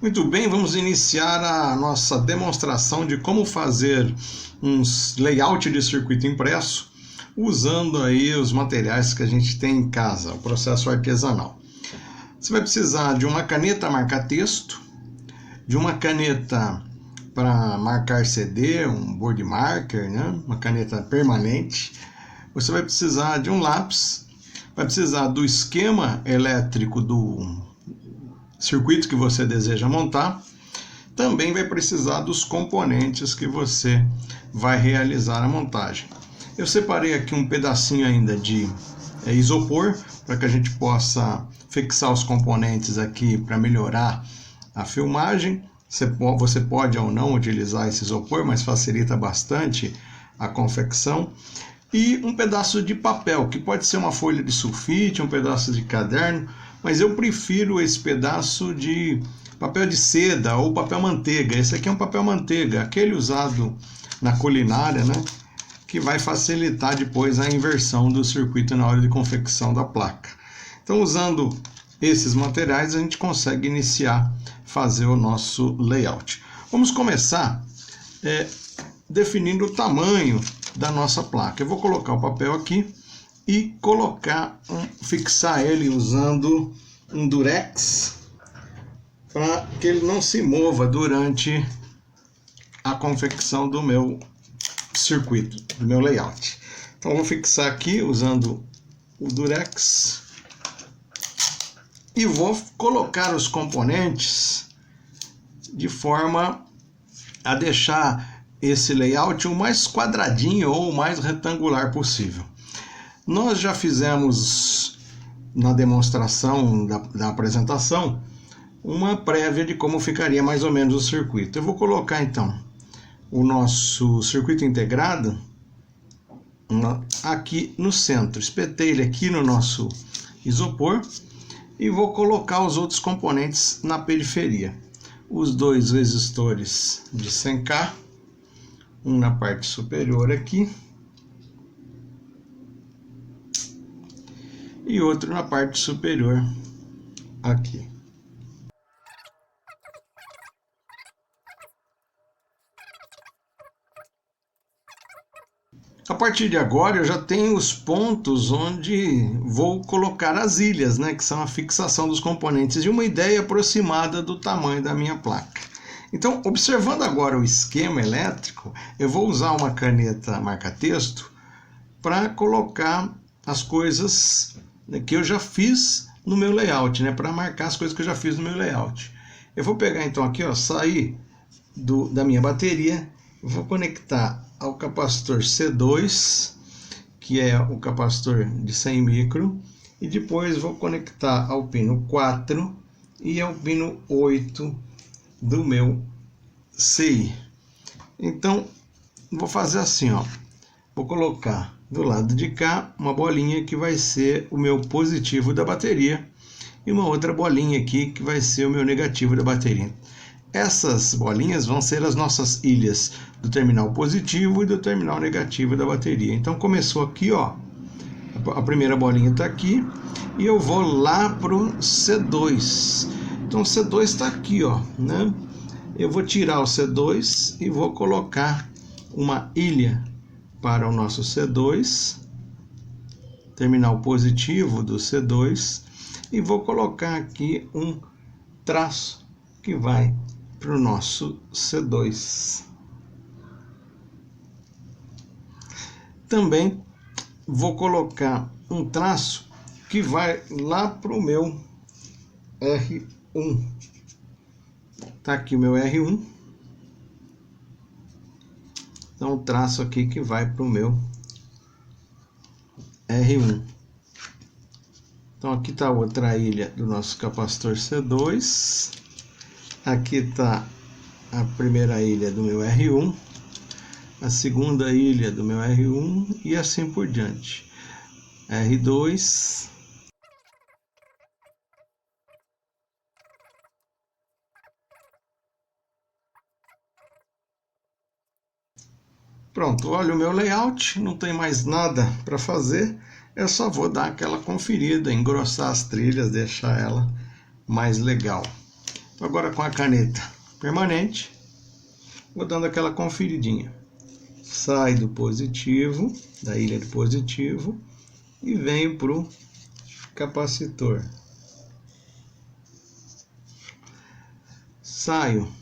Muito bem, vamos iniciar a nossa demonstração de como fazer uns layout de circuito impresso usando aí os materiais que a gente tem em casa, o processo artesanal. Você vai precisar de uma caneta marca-texto, de uma caneta para marcar CD, um board marker, né? Uma caneta permanente. Você vai precisar de um lápis, vai precisar do esquema elétrico do circuito que você deseja montar. Também vai precisar dos componentes que você vai realizar a montagem. Eu separei aqui um pedacinho ainda de isopor para que a gente possa fixar os componentes aqui para melhorar a filmagem. Você pode ou não utilizar esse isopor, mas facilita bastante a confecção. E um pedaço de papel, que pode ser uma folha de sulfite, um pedaço de caderno, mas eu prefiro esse pedaço de papel de seda ou papel manteiga. Esse aqui é um papel manteiga, aquele usado na culinária, né? Que vai facilitar depois a inversão do circuito na hora de confecção da placa. Então, usando esses materiais, a gente consegue iniciar, fazer o nosso layout. Vamos começar definindo o tamanho da nossa placa. Eu vou colocar o papel aqui e fixar ele usando um durex para que ele não se mova durante a confecção do meu circuito, do meu layout. Então eu vou fixar aqui usando o durex e vou colocar os componentes de forma a deixar esse layout o mais quadradinho ou o mais retangular possível. Nós já fizemos na demonstração da apresentação uma prévia de como ficaria mais ou menos o circuito. Eu vou colocar então o nosso circuito integrado aqui no centro. Espetei ele aqui no nosso isopor e vou colocar os outros componentes na periferia. Os dois resistores de 100K, um na parte superior aqui e outro na parte superior aqui. A partir de agora eu já tenho os pontos onde vou colocar as ilhas, né, que são a fixação dos componentes e uma ideia aproximada do tamanho da minha placa. Então, observando agora o esquema elétrico, eu vou usar uma caneta marca-texto para colocar as coisas que eu já fiz no meu layout, né, para marcar as coisas que eu já fiz no meu layout. Eu vou pegar então aqui, sair da minha bateria, vou conectar ao capacitor C2, que é o capacitor de 100 micro, e depois vou conectar ao pino 4 e ao pino 8 do meu CI. Então, vou fazer assim, vou colocar do lado de cá uma bolinha que vai ser o meu positivo da bateria e uma outra bolinha aqui que vai ser o meu negativo da bateria. Essas bolinhas vão ser as nossas ilhas do terminal positivo e do terminal negativo da bateria. Então começou aqui, a primeira bolinha está aqui e eu vou lá para o C2. Então o C2 está aqui, né? Eu vou tirar o C2 e vou colocar uma ilha para o nosso C2, terminal positivo do C2, e vou colocar aqui um traço que vai para o nosso C2. Também vou colocar um traço que vai lá para o meu R1. Tá aqui o meu R1. Então, um traço aqui que vai para o meu R1. Então, aqui está outra ilha do nosso capacitor C2. Aqui está a primeira ilha do meu R1, a segunda ilha do meu R1 e assim por diante. R2. Pronto, olha o meu layout, não tem mais nada para fazer, eu só vou dar aquela conferida, engrossar as trilhas, deixar ela mais legal. Agora com a caneta permanente, vou dando aquela conferidinha. Sai do positivo, da ilha do positivo, e venho para o capacitor. Saio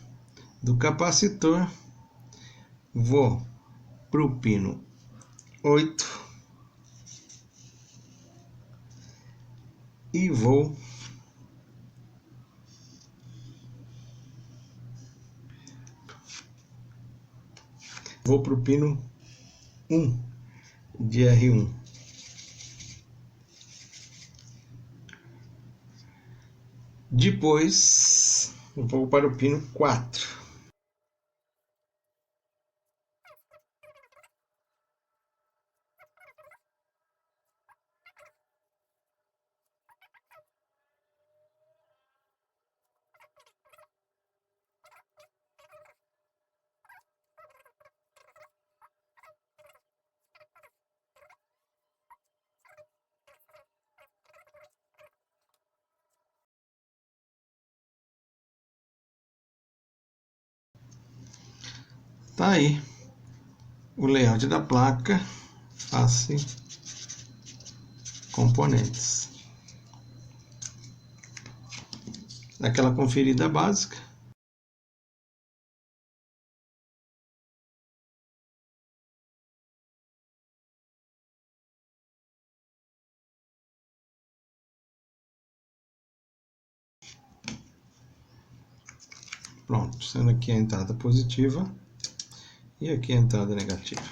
do capacitor, vou para o pino 8 e vou para o pino 1 de R1. Depois eu vou para o pino 4. Tá aí o layout da placa, face componentes. Daquela conferida básica. Pronto, sendo aqui a entrada positiva e aqui a entrada negativa.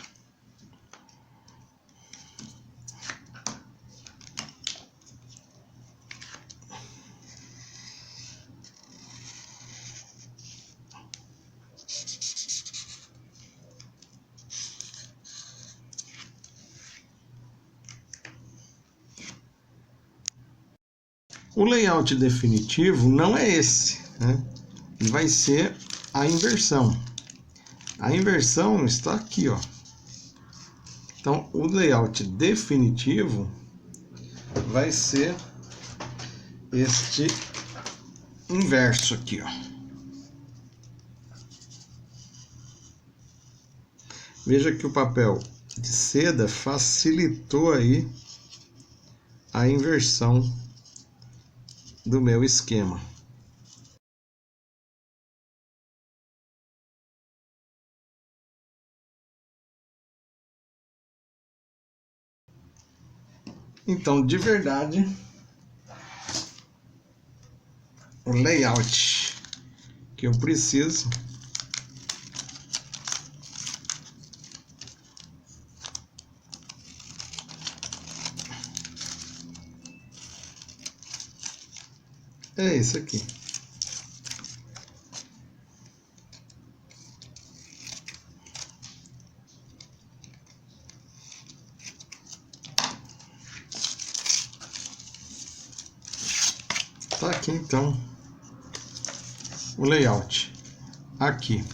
O layout definitivo não é esse, né? Vai ser a inversão. A inversão está aqui, ó. Então, o layout definitivo vai ser este inverso aqui, ó. Veja que o papel de seda facilitou aí a inversão do meu esquema. Então, de verdade, o layout que eu preciso é esse aqui. Tá aqui então o layout. Aqui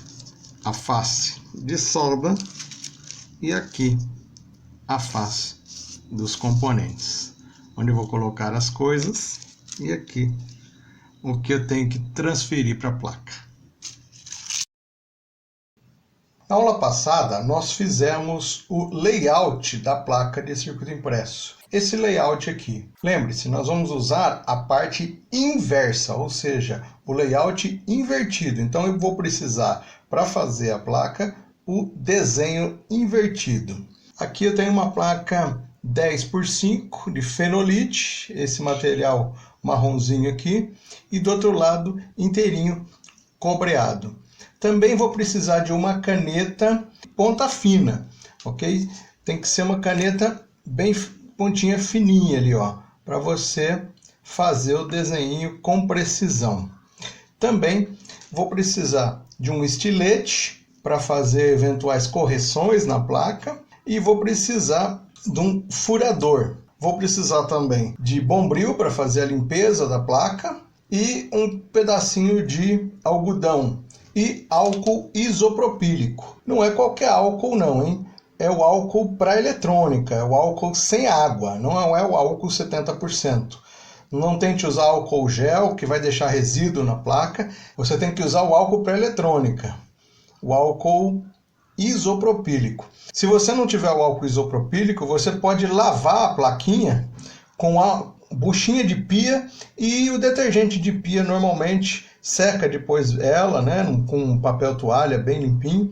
a face de solda e aqui a face dos componentes, onde eu vou colocar as coisas, e aqui o que eu tenho que transferir para a placa. Na aula passada, nós fizemos o layout da placa de circuito impresso. Esse layout aqui, lembre-se, nós vamos usar a parte inversa, ou seja, o layout invertido. Então eu vou precisar, para fazer a placa, o desenho invertido. Aqui eu tenho uma placa 10x5 de fenolite, esse material marronzinho aqui, e do outro lado inteirinho cobreado. Também vou precisar de uma caneta ponta fina, ok? Tem que ser uma caneta bem pontinha fininha ali, ó, para você fazer o desenho com precisão. Também vou precisar de um estilete para fazer eventuais correções na placa e vou precisar de um furador. Vou precisar também de bombril para fazer a limpeza da placa e um pedacinho de algodão e álcool isopropílico. Não é qualquer álcool não, hein? É o álcool para eletrônica, é o álcool sem água, não é o álcool 70%. Não tente usar álcool gel, que vai deixar resíduo na placa. Você tem que usar o álcool para eletrônica, o álcool isopropílico. Se você não tiver o álcool isopropílico, você pode lavar a plaquinha com a buchinha de pia, e o detergente de pia normalmente seca depois ela, né, com um papel toalha bem limpinho,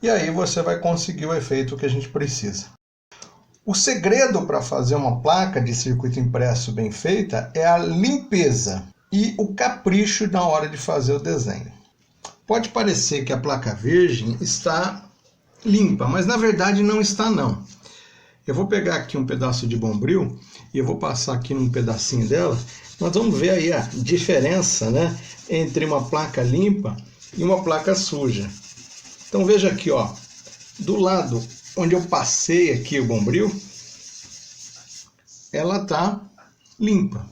e aí você vai conseguir o efeito que a gente precisa. O segredo para fazer uma placa de circuito impresso bem feita é a limpeza e o capricho na hora de fazer o desenho. Pode parecer que a placa virgem está limpa, mas na verdade não está não. Eu vou pegar aqui um pedaço de bombril e eu vou passar aqui num pedacinho dela. Nós vamos ver aí a diferença, né, entre uma placa limpa e uma placa suja. Então veja aqui, ó, do lado onde eu passei aqui o bombril, ela tá limpa.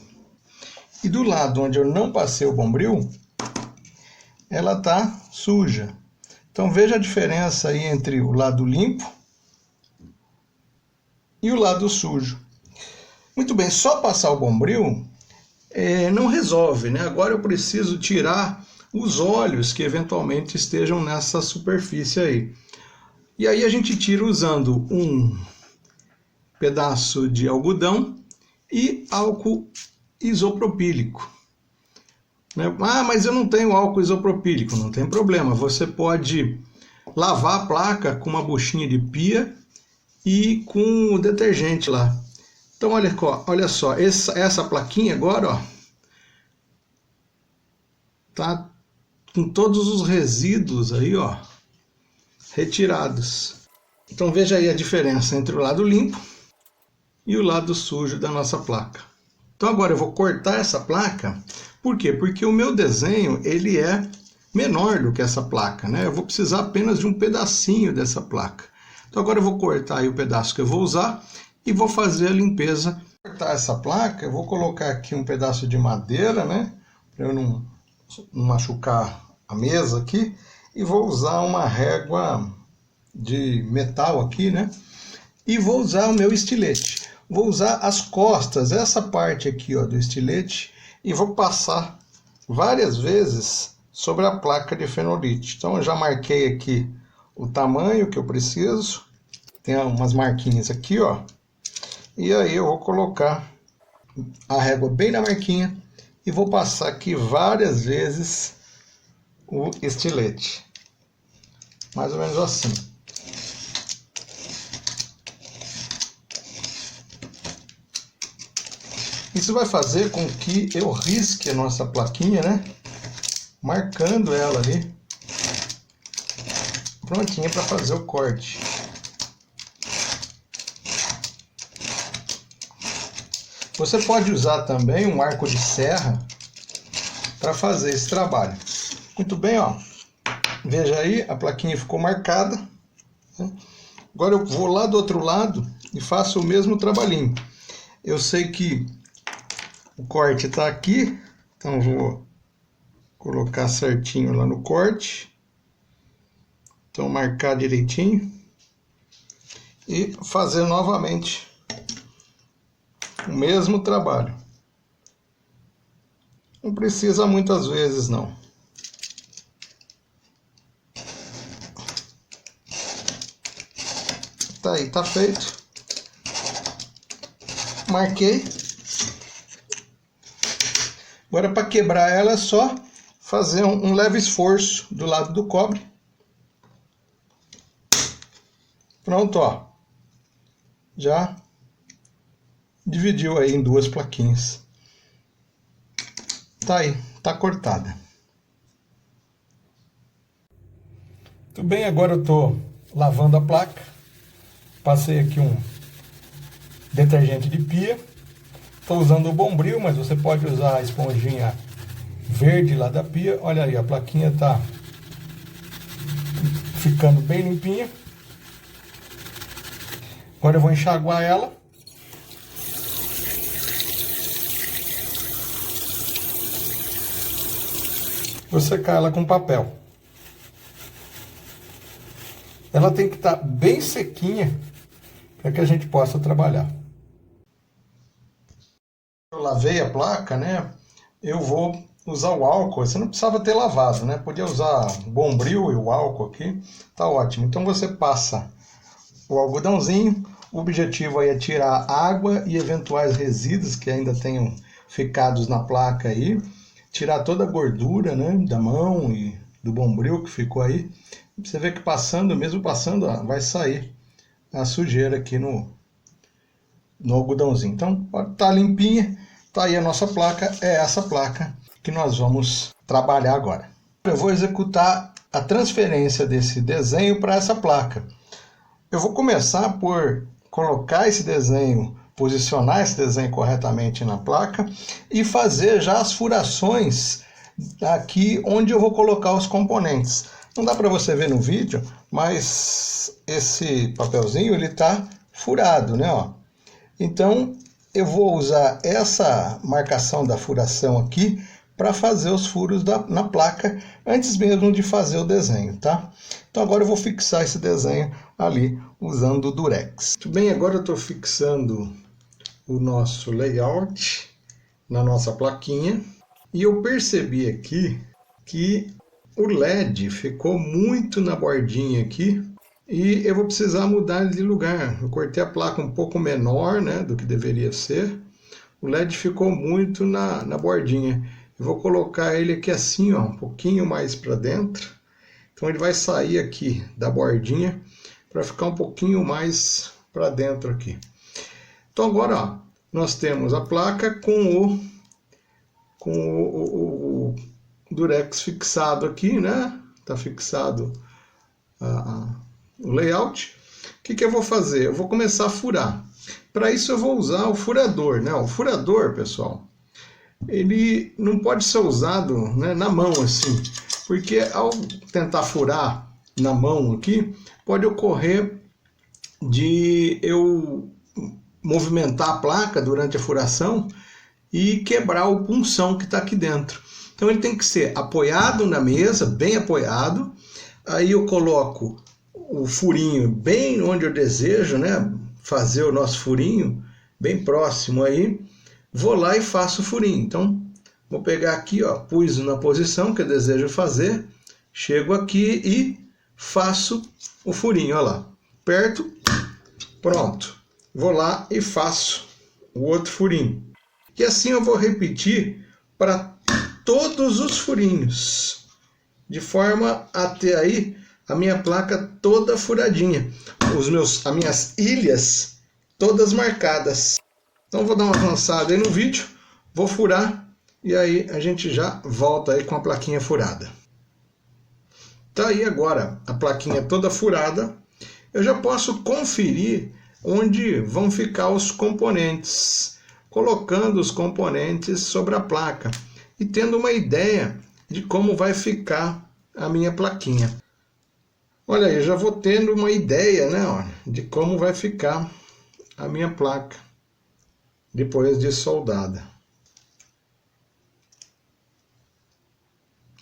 E do lado onde eu não passei o bombril, ela tá suja. Então veja a diferença aí entre o lado limpo e o lado sujo. Muito bem, só passar o bombril não resolve, né? Agora eu preciso tirar os óleos que eventualmente estejam nessa superfície aí. E aí a gente tira usando um pedaço de algodão e álcool isopropílico. Ah, mas eu não tenho álcool isopropílico. Não tem problema, você pode lavar a placa com uma buchinha de pia e com o detergente lá. Então olha só, essa plaquinha agora, ó, tá com todos os resíduos aí, ó, retirados. Então veja aí a diferença entre o lado limpo e o lado sujo da nossa placa. Então agora eu vou cortar essa placa. Por quê? Porque o meu desenho ele é menor do que essa placa, né? Eu vou precisar apenas de um pedacinho dessa placa. Então agora eu vou cortar aí o pedaço que eu vou usar e vou fazer a limpeza. Para cortar essa placa, eu vou colocar aqui um pedaço de madeira, né? Para eu não machucar a mesa aqui. E vou usar uma régua de metal aqui, né? E vou usar o meu estilete. Vou usar as costas, essa parte aqui, ó, do estilete, e vou passar várias vezes sobre a placa de fenolite. Então eu já marquei aqui o tamanho que eu preciso. Tem umas marquinhas aqui, ó. E aí eu vou colocar a régua bem na marquinha e vou passar aqui várias vezes o estilete. Mais ou menos assim. Isso vai fazer com que eu risque a nossa plaquinha, né? Marcando ela ali. Prontinha para fazer o corte. Você pode usar também um arco de serra para fazer esse trabalho. Muito bem, ó. Veja aí, a plaquinha ficou marcada. Agora eu vou lá do outro lado e faço o mesmo trabalhinho. Eu sei que o corte está aqui, então vou colocar certinho lá no corte. Então marcar direitinho e fazer novamente o mesmo trabalho. Não precisa muitas vezes não. Tá aí, tá feito. Marquei. Agora para quebrar ela é só fazer um leve esforço do lado do cobre. Pronto, ó. Já dividiu aí em duas plaquinhas. Tá aí, tá cortada. Muito bem, agora eu tô lavando a placa. Passei aqui um detergente de pia. Estou usando o bombril, mas você pode usar a esponjinha verde lá da pia. Olha aí, a plaquinha tá ficando bem limpinha. Agora eu vou enxaguar ela. Vou secar ela com papel. Ela tem que estar bem sequinha para que a gente possa trabalhar. Eu lavei a placa, né? Eu vou usar o álcool. Você não precisava ter lavado, né? Podia usar o Bombril e o álcool aqui. Tá ótimo. Então você passa o algodãozinho. O objetivo aí é tirar água e eventuais resíduos que ainda tenham ficados na placa aí. Tirar toda a gordura, né? Da mão e do Bombril que ficou aí. Você vê que passando, mesmo passando, ó, vai sair a sujeira aqui no algodãozinho. Então, tá limpinha, tá aí a nossa placa, é essa placa que nós vamos trabalhar agora. Eu vou executar a transferência desse desenho para essa placa. Eu vou começar por colocar esse desenho, posicionar esse desenho corretamente na placa e fazer já as furações aqui onde eu vou colocar os componentes. Não dá para você ver no vídeo, mas esse papelzinho ele tá furado, né, ó. Então, eu vou usar essa marcação da furação aqui para fazer os furos na placa antes mesmo de fazer o desenho, tá? Então, agora eu vou fixar esse desenho ali usando o Durex. Muito bem, agora eu estou fixando o nosso layout na nossa plaquinha e eu percebi aqui que o LED ficou muito na bordinha aqui. E eu vou precisar mudar de lugar. Eu cortei a placa um pouco menor, né, do que deveria ser. O LED ficou muito na bordinha. Eu vou colocar ele aqui assim, ó, um pouquinho mais para dentro. Então ele vai sair aqui da bordinha para ficar um pouquinho mais para dentro aqui. Então agora, ó, nós temos a placa com o Durex fixado aqui, né? Tá fixado o layout. O que eu vou fazer? Eu vou começar a furar. Para isso eu vou usar o furador, né? O furador, pessoal, ele não pode ser usado, né, na mão assim, porque ao tentar furar na mão aqui, pode ocorrer de eu movimentar a placa durante a furação e quebrar o punção que está aqui dentro. Então ele tem que ser apoiado na mesa, bem apoiado. Aí eu coloco o furinho bem onde eu desejo, né, fazer o nosso furinho, bem próximo aí, vou lá e faço o furinho. Então, vou pegar aqui, ó, pus na posição que eu desejo fazer, chego aqui e faço o furinho, ó lá, perto, pronto. Vou lá e faço o outro furinho. E assim eu vou repetir para todos os furinhos, de forma a ter aí a minha placa toda furadinha, as minhas ilhas todas marcadas. Então vou dar uma avançada aí no vídeo, vou furar e aí a gente já volta aí com a plaquinha furada. Tá aí agora a plaquinha toda furada. Eu já posso conferir onde vão ficar os componentes, colocando os componentes sobre a placa e tendo uma ideia de como vai ficar a minha plaquinha. Olha aí, eu já vou tendo uma ideia, né, ó, de como vai ficar a minha placa depois de soldada.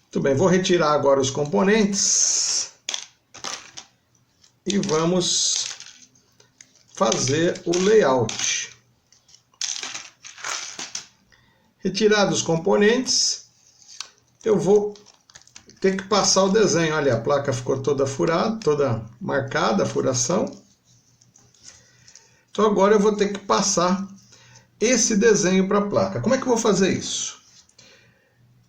Muito bem, vou retirar agora os componentes e vamos fazer o layout. Retirados os componentes, eu vou ter que passar o desenho. Olha, a placa ficou toda furada, toda marcada, a furação. Então agora eu vou ter que passar esse desenho para a placa. Como é que eu vou fazer isso?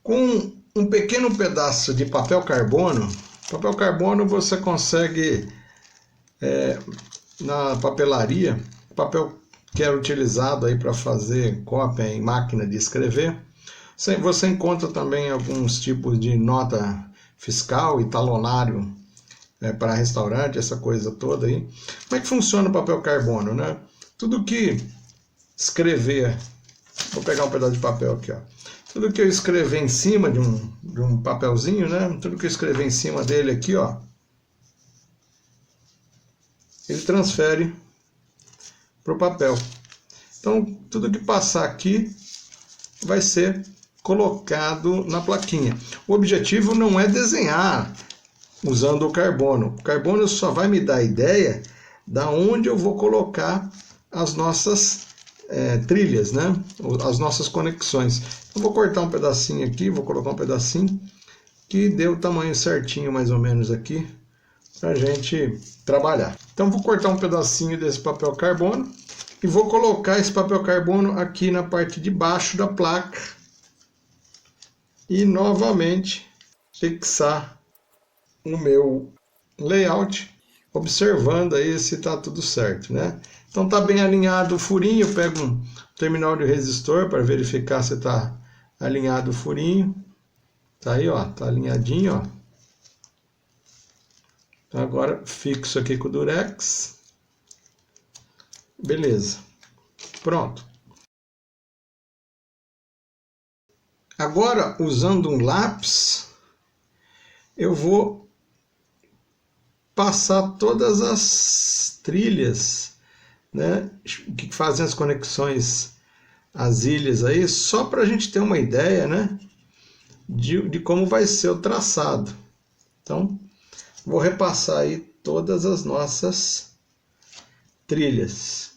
Com um pequeno pedaço de papel carbono você consegue, na papelaria, o papel que era utilizado aí para fazer cópia em máquina de escrever. Você encontra também alguns tipos de nota fiscal e talonário para restaurante, essa coisa toda aí. Como é que funciona o papel carbono, né? Tudo que escrever, vou pegar um pedaço de papel aqui, ó. Tudo que eu escrever em cima de um papelzinho, né? Tudo que eu escrever em cima dele aqui, ó, ele transfere para o papel. Então, tudo que passar aqui vai ser colocado na plaquinha. O objetivo não é desenhar usando o carbono. O carbono só vai me dar a ideia da onde eu vou colocar as nossas trilhas, né? As nossas conexões. Eu vou cortar um pedacinho aqui, vou colocar um pedacinho que dê o tamanho certinho mais ou menos aqui para a gente trabalhar. Então vou cortar um pedacinho desse papel carbono e vou colocar esse papel carbono aqui na parte de baixo da placa e novamente fixar o meu layout, observando aí se está tudo certo, né? Então está bem alinhado o furinho, eu pego um terminal de resistor para verificar se está alinhado o furinho. Tá aí, ó, tá alinhadinho, ó. Então agora fixo aqui com o Durex. Beleza. Pronto. Agora, usando um lápis, eu vou passar todas as trilhas, né, que fazem as conexões às ilhas aí, só para a gente ter uma ideia, né, de como vai ser o traçado. Então, vou repassar aí todas as nossas trilhas.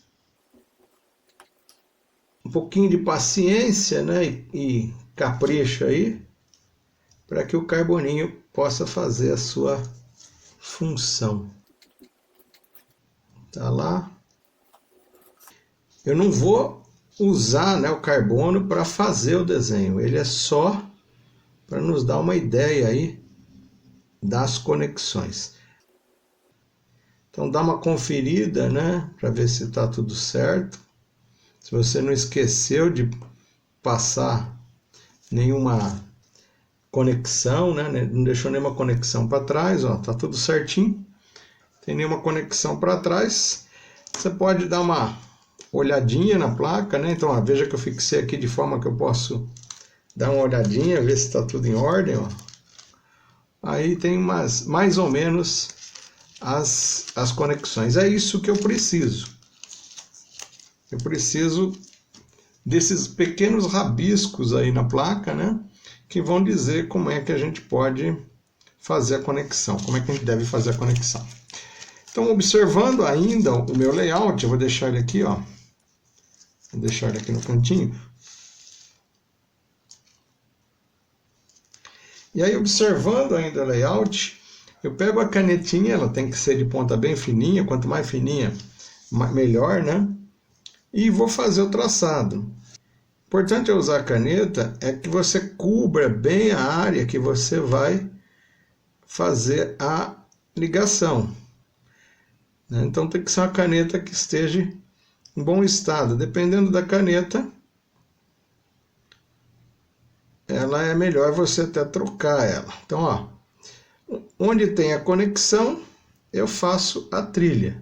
Um pouquinho de paciência, né, e capricho aí, para que o carboninho possa fazer a sua função. Tá lá. Eu não vou usar, né, o carbono para fazer o desenho, ele é só para nos dar uma ideia aí das conexões. Então dá uma conferida, né, para ver se está tudo certo. Se você não esqueceu de passar nenhuma conexão, né, não deixou nenhuma conexão para trás, ó, tá tudo certinho. Não tem nenhuma conexão para trás. Você pode dar uma olhadinha na placa, né? Então, ó, veja que eu fixei aqui de forma que eu posso dar uma olhadinha, ver se está tudo em ordem, ó. Aí tem mais ou menos as conexões. É isso que eu preciso. Eu preciso desses pequenos rabiscos aí na placa, né? Que vão dizer como é que a gente pode fazer a conexão, como é que a gente deve fazer a conexão. Então, observando ainda o meu layout, eu vou deixar ele aqui, ó. Vou deixar ele aqui no cantinho. E aí, observando ainda o layout, eu pego a canetinha, ela tem que ser de ponta bem fininha, quanto mais fininha, melhor, né? E vou fazer o traçado. Importante eu usar a caneta é que você cubra bem a área que você vai fazer a ligação. Então tem que ser uma caneta que esteja em bom estado. Dependendo da caneta, ela é melhor você até trocar ela. Então, ó, onde tem a conexão, eu faço a trilha.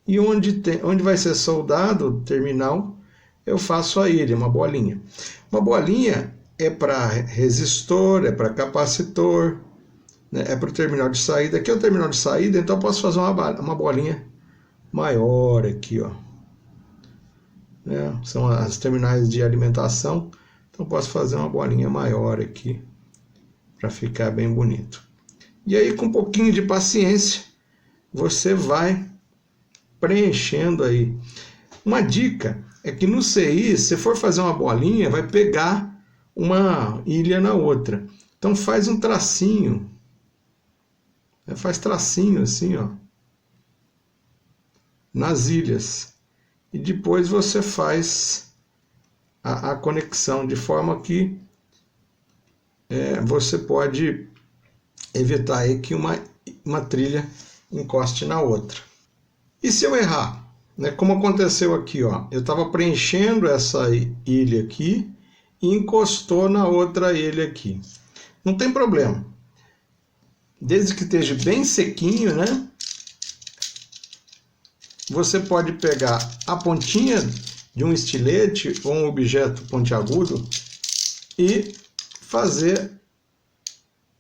E onde vai ser soldado o terminal, eu faço a ilha, uma bolinha. Uma bolinha é para resistor, é para capacitor, né? É para o terminal de saída. Aqui é o terminal de saída, então eu posso fazer uma bolinha maior aqui, ó. Né? São as terminais de alimentação, então eu posso fazer uma bolinha maior aqui, para ficar bem bonito. E aí, com um pouquinho de paciência, você vai preenchendo aí. Uma dica é que no CI, se for fazer uma bolinha, vai pegar uma ilha na outra. Então faz um tracinho. Faz tracinho assim, ó, nas ilhas. E depois você faz a conexão, de forma que você pode evitar aí que uma trilha encoste na outra. E se eu errar? Né, como aconteceu aqui, ó, eu estava preenchendo essa ilha aqui e encostou na outra ilha aqui. Não tem problema. Desde que esteja bem sequinho, né? Você pode pegar a pontinha de um estilete ou um objeto pontiagudo e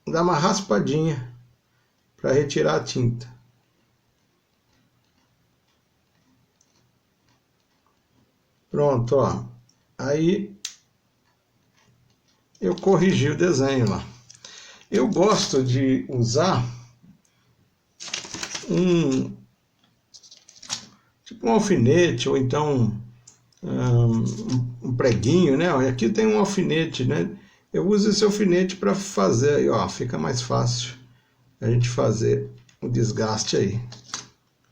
dar uma raspadinha para retirar a tinta. Pronto, ó. Aí eu corrigi o desenho lá. Eu gosto de usar tipo um alfinete ou então um preguinho, né? E aqui tem um alfinete, né? Eu uso esse alfinete para fazer aí, ó, fica mais fácil a gente fazer o desgaste aí.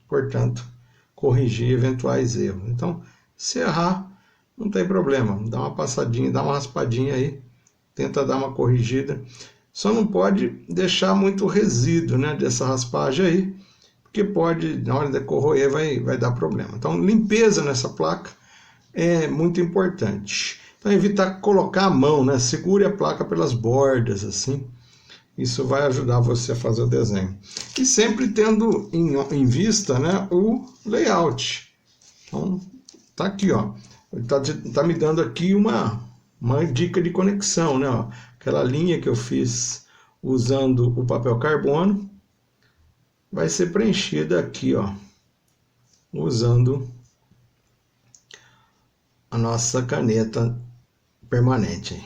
Portanto, corrigir eventuais erros. Então, se errar, não tem problema. Dá uma passadinha, dá uma raspadinha aí, tenta dar uma corrigida. Só não pode deixar muito resíduo, né, dessa raspagem aí, porque pode, na hora de corroer, vai dar problema. Então, limpeza nessa placa é muito importante. Então, evitar colocar a mão, né? Segure a placa pelas bordas, assim. Isso vai ajudar você a fazer o desenho. E sempre tendo em vista, né, o layout. Então, tá aqui, ó. Tá me dando aqui uma dica de conexão, né? Ó. Aquela linha que eu fiz usando o papel carbono vai ser preenchida aqui, ó, usando a nossa caneta permanente.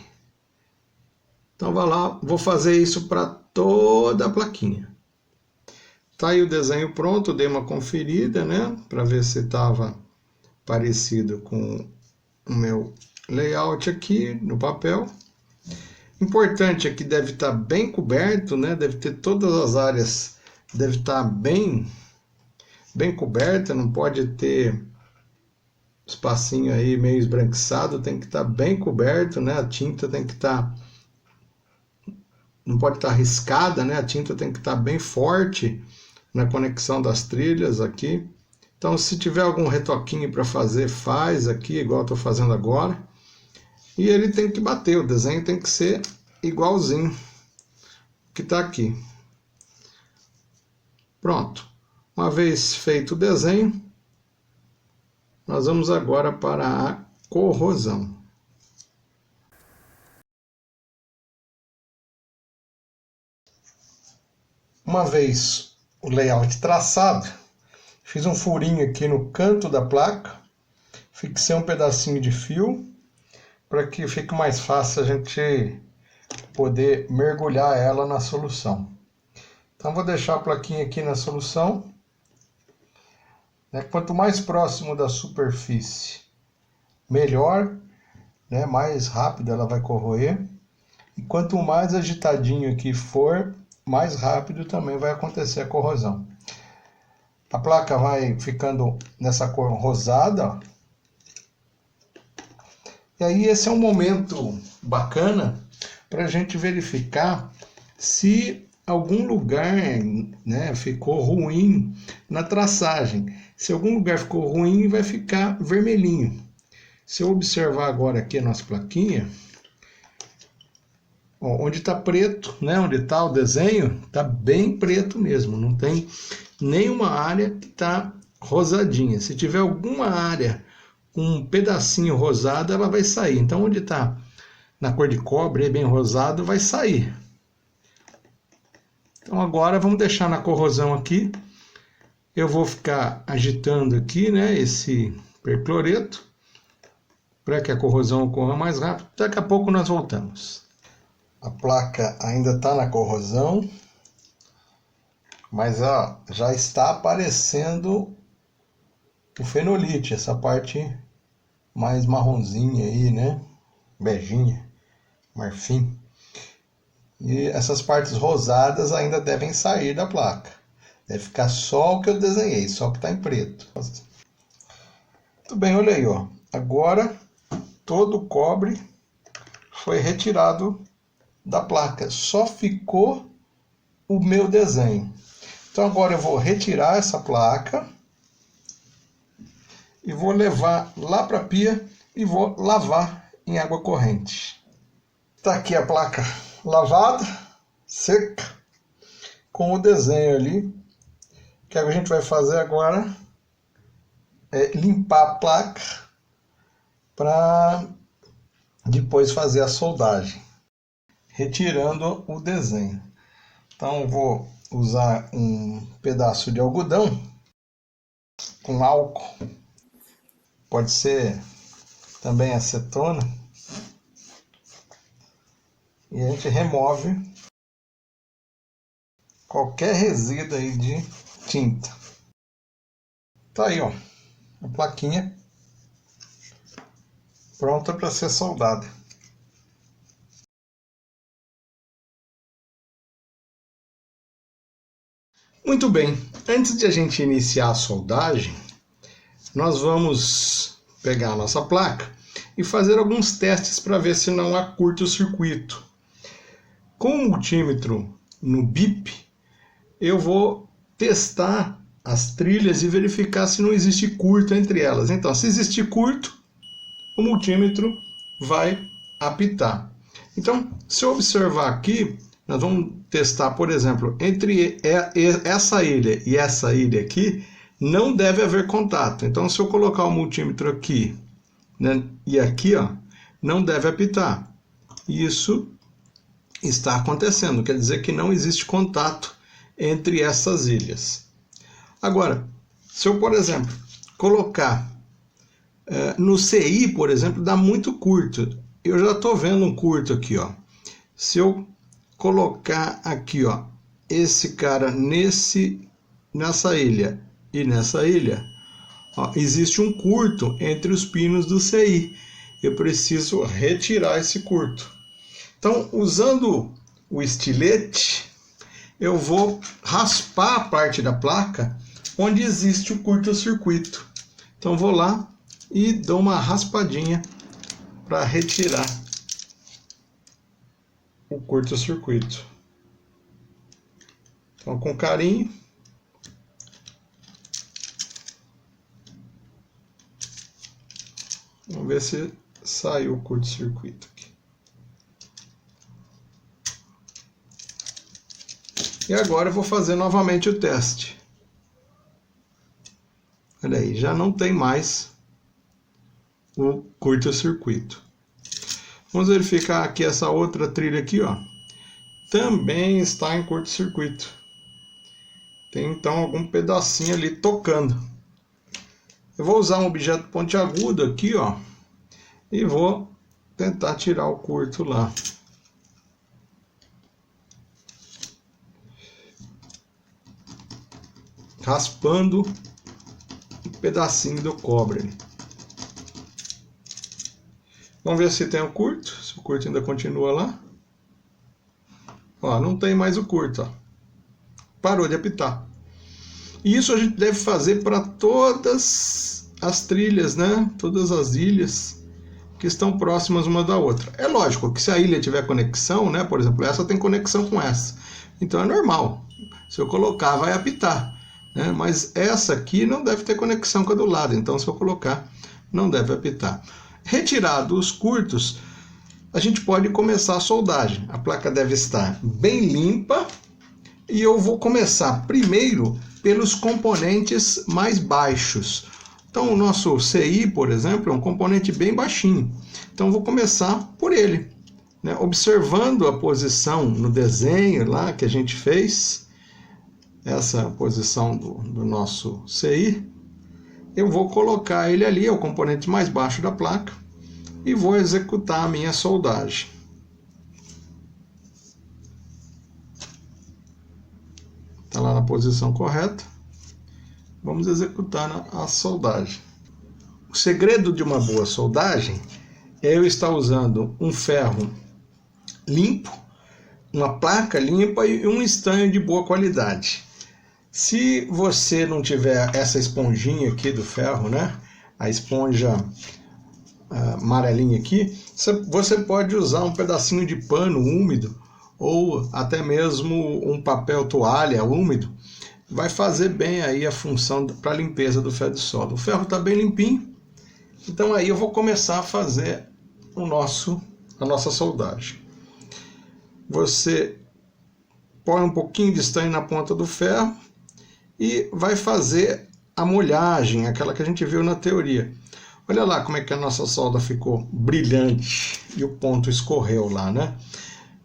Então, vai lá, vou fazer isso para toda a plaquinha. Tá aí o desenho pronto, dei uma conferida, né, para ver se estava parecido com o meu layout aqui no papel. Importante é que deve estar bem coberto, né, deve ter todas as áreas, deve estar bem coberta, não pode ter espacinho aí meio esbranquiçado, tem que estar bem coberto, né, a tinta tem que estar, não pode estar riscada, né, a tinta tem que estar bem forte na conexão das trilhas aqui. Então, se tiver algum retoquinho para fazer, faz aqui, igual eu estou fazendo agora. E ele tem que bater, o desenho tem que ser igualzinho que está aqui. Pronto. Uma vez feito o desenho, nós vamos agora para a corrosão. Uma vez o layout traçado, fiz um furinho aqui no canto da placa, fixei um pedacinho de fio para que fique mais fácil a gente poder mergulhar ela na solução. Então vou deixar a plaquinha aqui na solução. Quanto mais próximo da superfície, melhor, né? Mais rápido ela vai corroer. E quanto mais agitadinho aqui for, mais rápido também vai acontecer a corrosão. A placa vai ficando nessa cor rosada, ó. E aí esse é um momento bacana para a gente verificar se algum lugar, né, ficou ruim na traçagem. Se algum lugar ficou ruim, vai ficar vermelhinho. Se eu observar agora aqui a nossa plaquinha, ó, onde está preto, né, onde está o desenho, está bem preto mesmo. Não tem nenhuma área que está rosadinha. Se tiver alguma área com um pedacinho rosado, ela vai sair. Então, onde está na cor de cobre, bem rosado, vai sair. Então, agora vamos deixar na corrosão aqui. Eu vou ficar agitando aqui, né, esse percloreto, para que a corrosão ocorra mais rápido. Daqui a pouco nós voltamos. A placa ainda está na corrosão, mas ó, já está aparecendo o fenolite, essa parte mais marronzinha aí, né? Beijinha, marfim. E essas partes rosadas ainda devem sair da placa. Deve ficar só o que eu desenhei, só o que está em preto. Muito bem, olha aí, ó. Agora todo o cobre foi retirado da placa. Só ficou o meu desenho. Então agora eu vou retirar essa placa e vou levar lá para a pia e vou lavar em água corrente. Está aqui a placa lavada, seca, com o desenho ali. O que a gente vai fazer agora é limpar a placa para depois fazer a soldagem, retirando o desenho. Então eu vou usar um pedaço de algodão com álcool, pode ser também acetona, e a gente remove qualquer resíduo aí de tinta. Tá aí, ó, a plaquinha pronta para ser soldada. Muito bem, antes de a gente iniciar a soldagem, nós vamos pegar a nossa placa e fazer alguns testes para ver se não há curto-circuito. Com o multímetro no BIP, eu vou testar as trilhas e verificar se não existe curto entre elas. Então, se existir curto, o multímetro vai apitar. Então, se eu observar aqui, nós vamos testar, por exemplo, entre essa ilha e essa ilha aqui, não deve haver contato. Então, se eu colocar o multímetro aqui, né, e aqui, ó, não deve apitar. Isso está acontecendo, quer dizer que não existe contato entre essas ilhas. Agora, se eu, por exemplo, colocar no CI, por exemplo, dá muito curto. Eu já estou vendo um curto aqui, ó. Se eu colocar aqui, ó, esse cara nessa ilha e nessa ilha, ó, existe um curto entre os pinos do CI. Eu preciso retirar esse curto. Então, usando o estilete, eu vou raspar a parte da placa onde existe o curto-circuito. Então, vou lá e dou uma raspadinha para retirar o curto-circuito. Então, com carinho. Vamos ver se saiu o curto-circuito aqui. E agora eu vou fazer novamente o teste. Olha aí, já não tem mais o curto-circuito. Vamos verificar aqui essa outra trilha aqui, ó. Também está em curto-circuito. Tem então algum pedacinho ali tocando. Eu vou usar um objeto pontiagudo aqui, ó, e vou tentar tirar o curto lá. Raspando um pedacinho do cobre ali. Vamos ver se tem o curto, se o curto ainda continua lá. Ó, não tem mais o curto, ó. Parou de apitar. E isso a gente deve fazer para todas as trilhas, né? Todas as ilhas que estão próximas uma da outra. É lógico que se a ilha tiver conexão, né? Por exemplo, essa tem conexão com essa. Então é normal. Se eu colocar, vai apitar, né? Mas essa aqui não deve ter conexão com a do lado. Então, se eu colocar, não deve apitar. Retirado os curtos, a gente pode começar a soldagem. A placa deve estar bem limpa e eu vou começar primeiro pelos componentes mais baixos. Então o nosso CI, por exemplo, é um componente bem baixinho. Então eu vou começar por ele, né? Observando a posição no desenho lá que a gente fez, essa posição do nosso CI, eu vou colocar ele ali, é o componente mais baixo da placa, e vou executar a minha soldagem. Está lá na posição correta. Vamos executar a soldagem. O segredo de uma boa soldagem é eu estar usando um ferro limpo, uma placa limpa e um estanho de boa qualidade. Se você não tiver essa esponjinha aqui do ferro, né? A esponja amarelinha aqui, você pode usar um pedacinho de pano úmido ou até mesmo um papel toalha úmido. Vai fazer bem aí a função para a limpeza do ferro de solda. O ferro está bem limpinho, então aí eu vou começar a fazer a nossa soldagem. Você põe um pouquinho de estanho na ponta do ferro e vai fazer a molhagem, aquela que a gente viu na teoria. Olha lá como é que a nossa solda ficou brilhante e o ponto escorreu lá, né?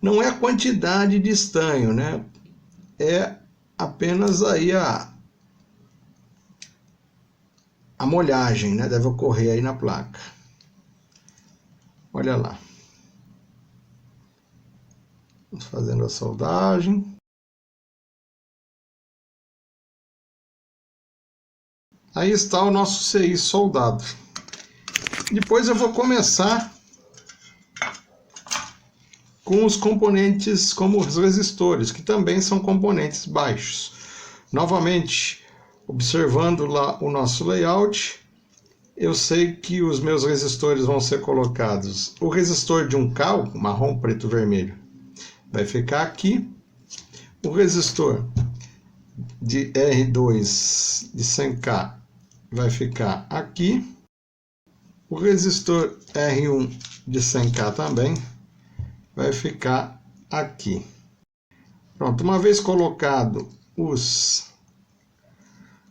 Não é a quantidade de estanho, né? É apenas aí a molhagem, né? Deve ocorrer aí na placa. Olha lá. Vamos fazendo a soldagem. Aí está o nosso CI soldado. Depois eu vou começar com os componentes como os resistores, que também são componentes baixos. Novamente, observando lá o nosso layout, eu sei que os meus resistores vão ser colocados. O resistor de 1K, marrom, preto, vermelho, vai ficar aqui. O resistor de R2 de 100K vai ficar aqui. O resistor R1 de 100K também vai ficar aqui. Pronto, uma vez colocado os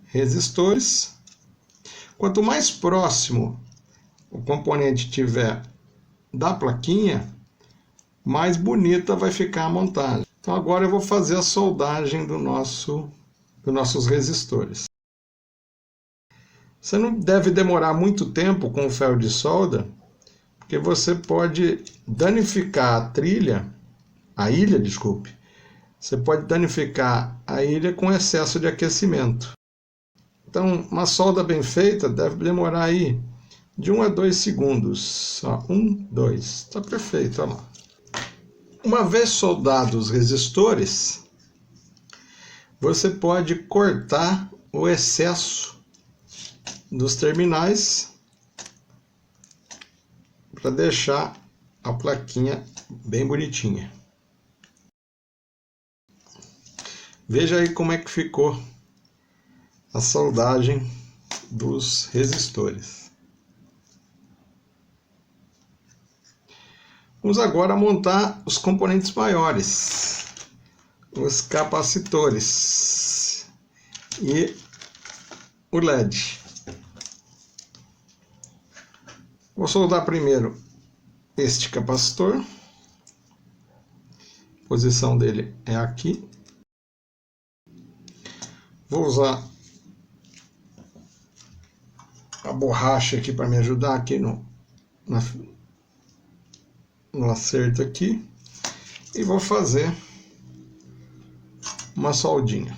resistores, quanto mais próximo o componente tiver da plaquinha, mais bonita vai ficar a montagem. Então agora eu vou fazer a soldagem dos nossos resistores. Você não deve demorar muito tempo com o ferro de solda, porque você pode danificar a ilha, desculpe. Você pode danificar a ilha com excesso de aquecimento. Então, uma solda bem feita deve demorar aí de 1 a 2 segundos. Ó, 1, 2, está perfeito, olha lá. Uma vez soldados os resistores, você pode cortar o excesso dos terminais para deixar a plaquinha bem bonitinha. Veja aí como é que ficou a soldagem dos resistores. Vamos agora montar os componentes maiores, os capacitores e o LED. Vou soldar primeiro este capacitor. A posição dele é aqui. Vou usar a borracha aqui para me ajudar aqui no acerto aqui. E vou fazer uma soldinha.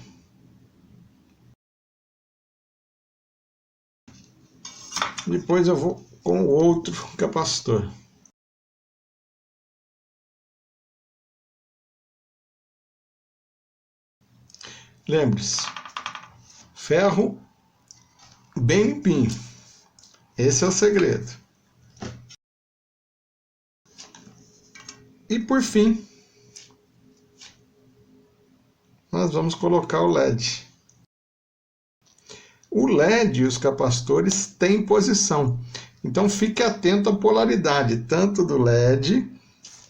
Depois eu vou com o outro capacitor. Lembre-se, ferro bem limpinho. Esse é o segredo. E por fim, nós vamos colocar o LED. O LED e os capacitores têm posição. Então fique atento à polaridade, tanto do LED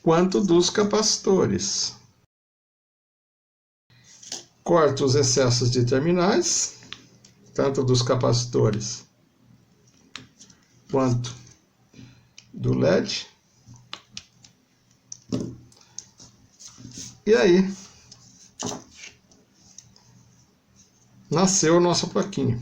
quanto dos capacitores. Corto os excessos de terminais, tanto dos capacitores quanto do LED. E aí, nasceu a nossa plaquinha.